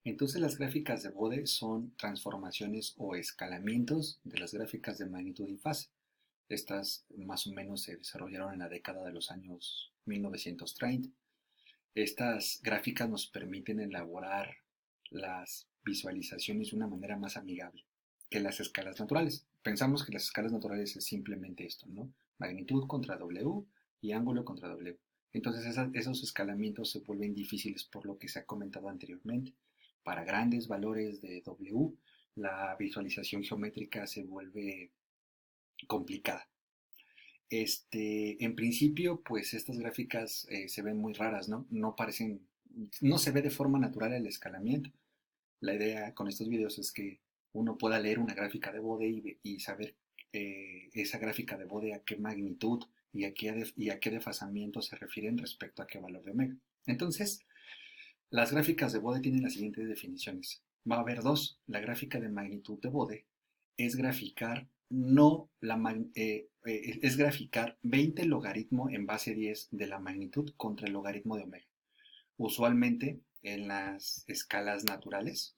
Entonces las gráficas de Bode son transformaciones o escalamientos de las gráficas de magnitud y fase. Estas más o menos se desarrollaron en la década de los años 1930. Estas gráficas nos permiten elaborar las visualizaciones de una manera más amigable que las escalas naturales. Pensamos que las escalas naturales es simplemente esto, ¿no? Magnitud contra W y ángulo contra W. Entonces esos escalamientos se vuelven difíciles por lo que se ha comentado anteriormente. Para grandes valores de W, la visualización geométrica se vuelve complicada. En principio, pues estas gráficas se ven muy raras, ¿no? No se ve de forma natural el escalamiento. La idea con estos videos es que uno pueda leer una gráfica de Bode y saber esa gráfica de Bode a qué magnitud y a qué desfasamiento se refieren respecto a qué valor de omega. Entonces, las gráficas de Bode tienen las siguientes definiciones. Va a haber dos. La gráfica de magnitud de Bode es graficar no es graficar 20 logaritmo en base 10 de la magnitud contra el logaritmo de omega. Usualmente en las escalas naturales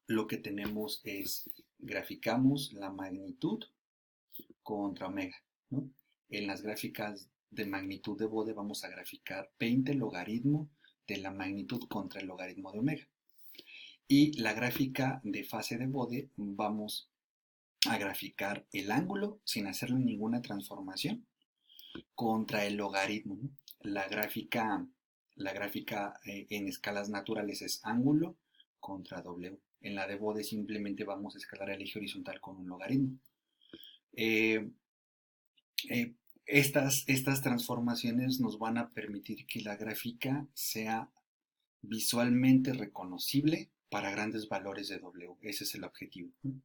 lo que tenemos es graficamos la magnitud contra omega, ¿no? En las gráficas de magnitud de Bode vamos a graficar 20 logaritmo de la magnitud contra el logaritmo de omega. Y la gráfica de fase de Bode vamos a graficar el ángulo sin hacerle ninguna transformación contra el logaritmo, ¿no? La gráfica en escalas naturales es ángulo contra W. En la de Bode simplemente vamos a escalar el eje horizontal con un logaritmo. Eh, eh, estas transformaciones nos van a permitir que la gráfica sea visualmente reconocible para grandes valores de W. Ese es el objetivo, ¿no?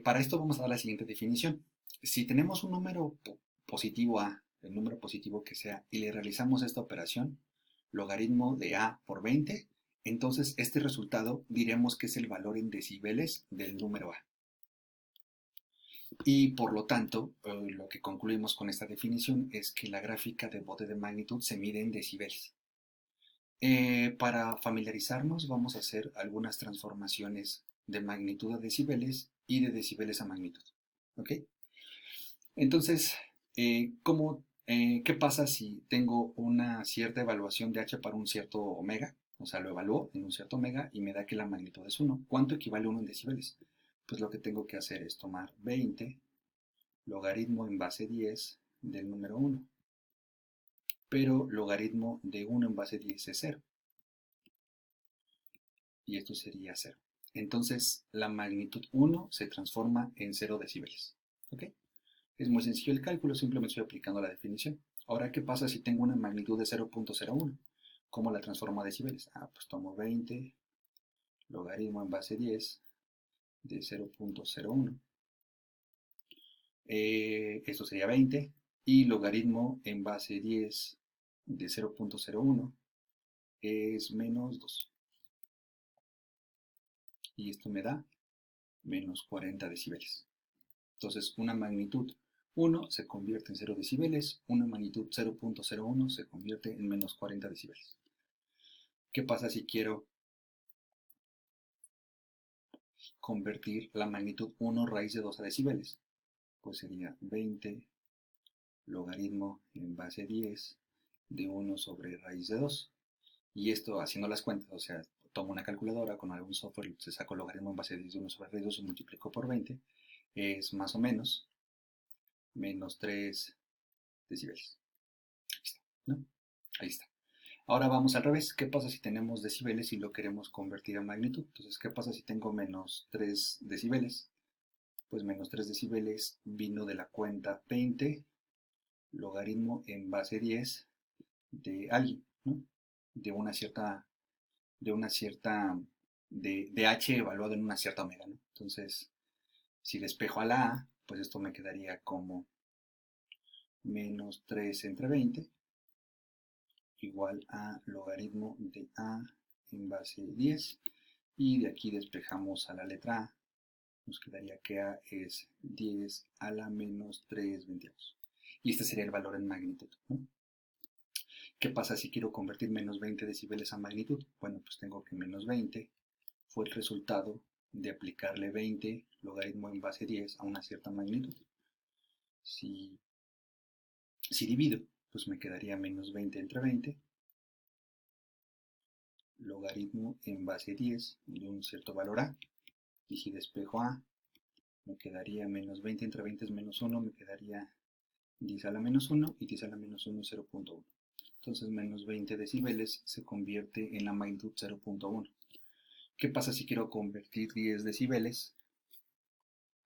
Para esto vamos a dar la siguiente definición. Si tenemos un número positivo a, el número positivo que sea, y le realizamos esta operación, logaritmo de a por 20, entonces este resultado diremos que es el valor en decibeles del número a. Y por lo tanto, lo que concluimos con esta definición es que la gráfica de Bode de magnitud se mide en decibeles. Para familiarizarnos vamos a hacer algunas transformaciones de magnitud a decibeles y de decibeles a magnitud. ¿Ok? Entonces, ¿qué pasa si tengo una cierta evaluación de h para un cierto omega? O sea, lo evalúo en un cierto omega y me da que la magnitud es 1. ¿Cuánto equivale 1 en decibeles? Pues lo que tengo que hacer es tomar 20 logaritmo en base 10 del número 1. Pero logaritmo de 1 en base 10 es 0. Y esto sería 0. Entonces, la magnitud 1 se transforma en 0 decibeles. ¿Ok? Es muy sencillo el cálculo, simplemente estoy aplicando la definición. Ahora, ¿qué pasa si tengo una magnitud de 0.01? ¿Cómo la transformo a decibeles? Pues tomo 20 logaritmo en base 10 de 0.01. Esto sería 20. Y logaritmo en base 10 de 0.01 es menos 2. Y esto me da menos 40 decibeles. Entonces, una magnitud 1 se convierte en 0 decibeles, una magnitud 0.01 se convierte en menos 40 decibeles. ¿Qué pasa si quiero convertir la magnitud 1 raíz de 2 a decibeles? Pues sería 20 logaritmo en base 10 de 1 sobre raíz de 2. Y esto haciendo las cuentas, o sea, tomo una calculadora con algún software, se saco logaritmo en base 10 de 1 sobre raíz de 2 y multiplico por 20, es más o menos menos 3 decibeles. Ahí está, ¿no? Ahí está. Ahora vamos al revés. ¿Qué pasa si tenemos decibeles y lo queremos convertir a magnitud? Entonces, ¿qué pasa si tengo menos 3 decibeles? Pues menos 3 decibeles vino de la cuenta 20 logaritmo en base 10 de alguien, ¿no? De una cierta, de h evaluado en una cierta omega, ¿no? Entonces, si despejo a la a, pues esto me quedaría como menos 3 entre 20 igual a logaritmo de a en base 10. Y de aquí despejamos a la letra a. Nos quedaría que a es 10 a la menos 3/22. Y este sería el valor en magnitud, ¿no? ¿Qué pasa si quiero convertir menos 20 decibeles a magnitud? Bueno, pues tengo que menos 20 fue el resultado de aplicarle 20 logaritmo en base 10 a una cierta magnitud. Si divido, pues me quedaría menos 20 entre 20, logaritmo en base 10 de un cierto valor a, y si despejo a, me quedaría menos 20 entre 20 es menos 1, me quedaría 10 a la menos 1 y 10 a la menos 1 es 0.1. Entonces menos 20 decibeles se convierte en la magnitud 0.1. ¿Qué pasa si quiero convertir 10 decibeles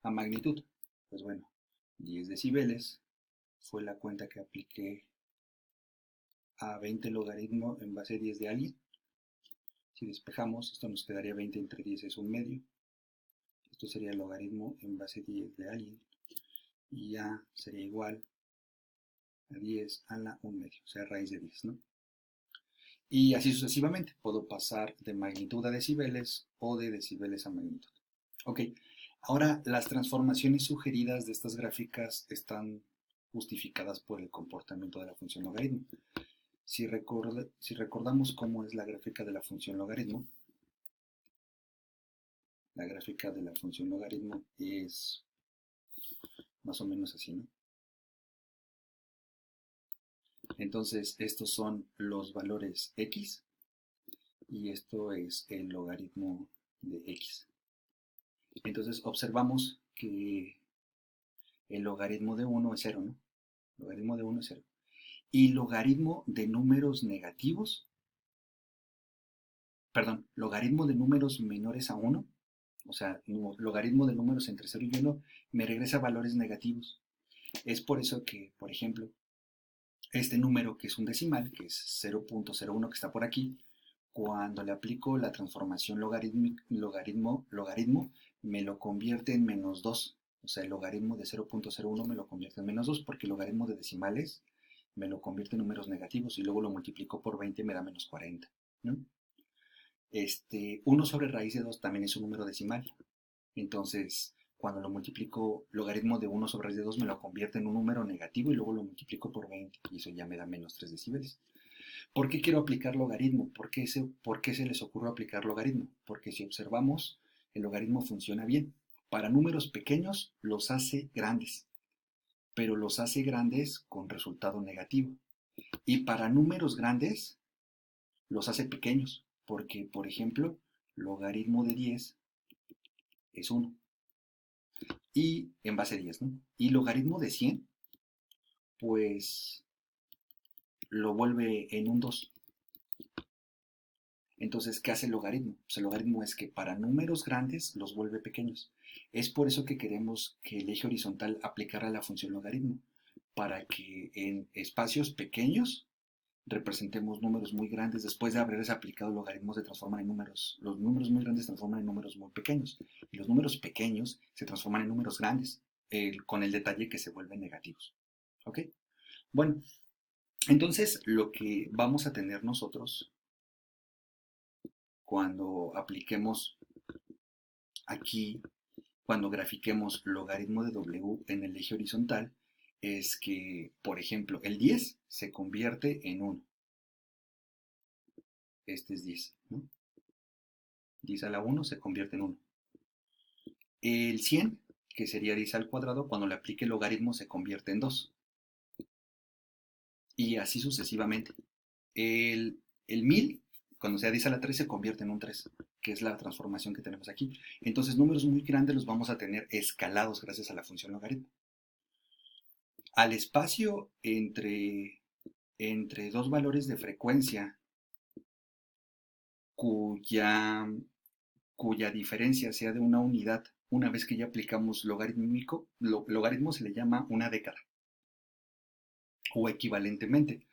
a magnitud? Pues bueno, 10 decibeles fue la cuenta que apliqué a 20 logaritmo en base 10 de alguien. Si despejamos, esto nos quedaría 20 entre 10 es un medio. Esto sería el logaritmo en base 10 de alguien. Y a sería igual a 10 a la 1 medio, o sea, raíz de 10, ¿no? Y así sucesivamente. Puedo pasar de magnitud a decibeles o de decibeles a magnitud. Ok, ahora las transformaciones sugeridas de estas gráficas están justificadas por el comportamiento de la función logaritmo. Si recordamos cómo es la gráfica de la función logaritmo, la gráfica de la función logaritmo es más o menos así, ¿no? Entonces, estos son los valores x y esto es el logaritmo de x. Entonces, observamos que el logaritmo de 1 es 0, ¿no? Logaritmo de 1 es 0. Y logaritmo de números negativos, perdón, logaritmo de números menores a 1, o sea, logaritmo de números entre 0 y 1, me regresa valores negativos. Es por eso que, por ejemplo, este número que es un decimal, que es 0.01 que está por aquí, cuando le aplico la transformación logaritmo, me lo convierte en menos 2. O sea, el logaritmo de 0.01 me lo convierte en menos 2 porque el logaritmo de decimales me lo convierte en números negativos y luego lo multiplico por 20 y me da menos 40, ¿no? 1 sobre raíz de 2 también es un número decimal. Entonces, cuando lo multiplico, logaritmo de 1 sobre raíz de 2 me lo convierte en un número negativo y luego lo multiplico por 20 y eso ya me da menos 3 decibeles. ¿Por qué quiero aplicar logaritmo? ¿Por qué se les ocurrió aplicar logaritmo? Porque si observamos, el logaritmo funciona bien. Para números pequeños los hace grandes, pero los hace grandes con resultado negativo. Y para números grandes los hace pequeños, porque, por ejemplo, logaritmo de 10 es 1. Y en base a 10, ¿no? Y logaritmo de 100, pues lo vuelve en un 2. Entonces, ¿qué hace el logaritmo? Pues el logaritmo es que para números grandes los vuelve pequeños. Es por eso que queremos que el eje horizontal aplicara la función logaritmo, para que en espacios pequeños representemos números muy grandes. Después de haberles aplicado logaritmos se transforman en números. Los números muy grandes se transforman en números muy pequeños. Y los números pequeños se transforman en números grandes, con el detalle que se vuelven negativos. ¿Ok? Bueno, entonces lo que vamos a tener nosotros cuando apliquemos aquí, cuando grafiquemos logaritmo de W en el eje horizontal, es que, por ejemplo, el 10 se convierte en 1. Este es 10, ¿no? 10 a la 1 se convierte en 1. El 100, que sería 10 al cuadrado, cuando le aplique el logaritmo se convierte en 2. Y así sucesivamente. El 1000, cuando sea 10 a la 3, se convierte en un 3, que es la transformación que tenemos aquí. Entonces, números muy grandes los vamos a tener escalados gracias a la función logaritmo. Al espacio entre dos valores de frecuencia cuya diferencia sea de una unidad, una vez que ya aplicamos logaritmo se le llama una década. O equivalentemente,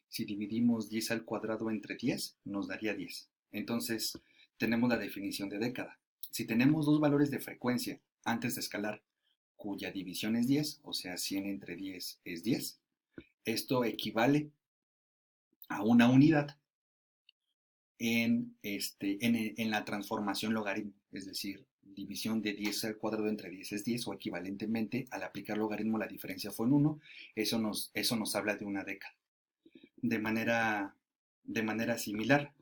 si dividimos 10 al cuadrado entre 10, nos daría 10. Entonces, tenemos la definición de década. Si tenemos dos valores de frecuencia antes de escalar, cuya división es 10, o sea, 100 entre 10 es 10, esto equivale a una unidad en la transformación logaritmo, es decir, división de 10 al cuadrado entre 10 es 10, o equivalentemente, al aplicar logaritmo la diferencia fue en 1, eso nos habla de una década. de manera, de manera similar.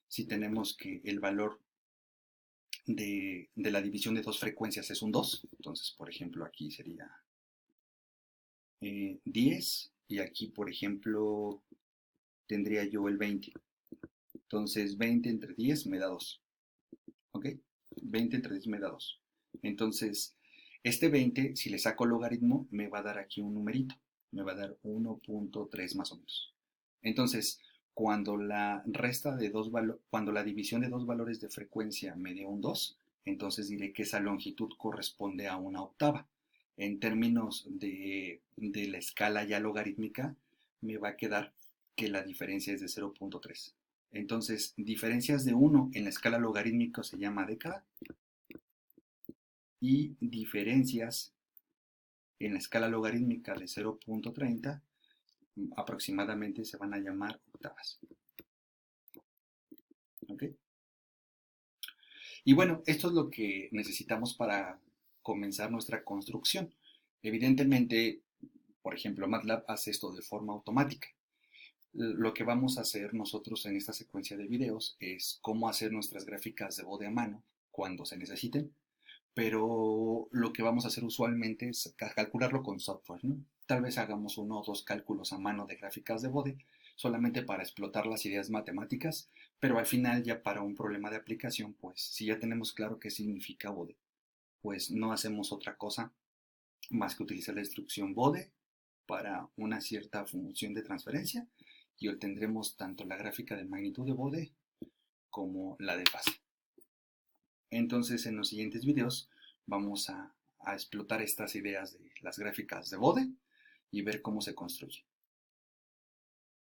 Si tenemos que el valor de la división de dos frecuencias es un 2, entonces por ejemplo aquí sería 10 y aquí por ejemplo tendría yo el 20. Entonces 20 entre 10 me da 2. ¿Ok? 20 entre 10 me da 2. Entonces, este 20, si le saco logaritmo, me va a dar aquí un numerito. Me va a dar 1.3 más o menos. Entonces, cuando la cuando la división de dos valores de frecuencia me dé un 2, entonces diré que esa longitud corresponde a una octava. En términos de la escala ya logarítmica, me va a quedar que la diferencia es de 0.3. Entonces, diferencias de 1 en la escala logarítmica se llama década y diferencias en la escala logarítmica de 0.30 aproximadamente se van a llamar octavas. ¿Ok? Y bueno, esto es lo que necesitamos para comenzar nuestra construcción. Evidentemente, por ejemplo, MATLAB hace esto de forma automática. Lo que vamos a hacer nosotros en esta secuencia de videos es cómo hacer nuestras gráficas de bode a mano cuando se necesiten, pero lo que vamos a hacer usualmente es calcularlo con software, ¿no? Tal vez hagamos uno o dos cálculos a mano de gráficas de bode, solamente para explotar las ideas matemáticas, pero al final ya para un problema de aplicación, pues si ya tenemos claro qué significa bode, pues no hacemos otra cosa más que utilizar la instrucción bode para una cierta función de transferencia y obtendremos tanto la gráfica de magnitud de bode como la de fase. Entonces, en los siguientes videos vamos a explotar estas ideas de las gráficas de bode y ver cómo se construye.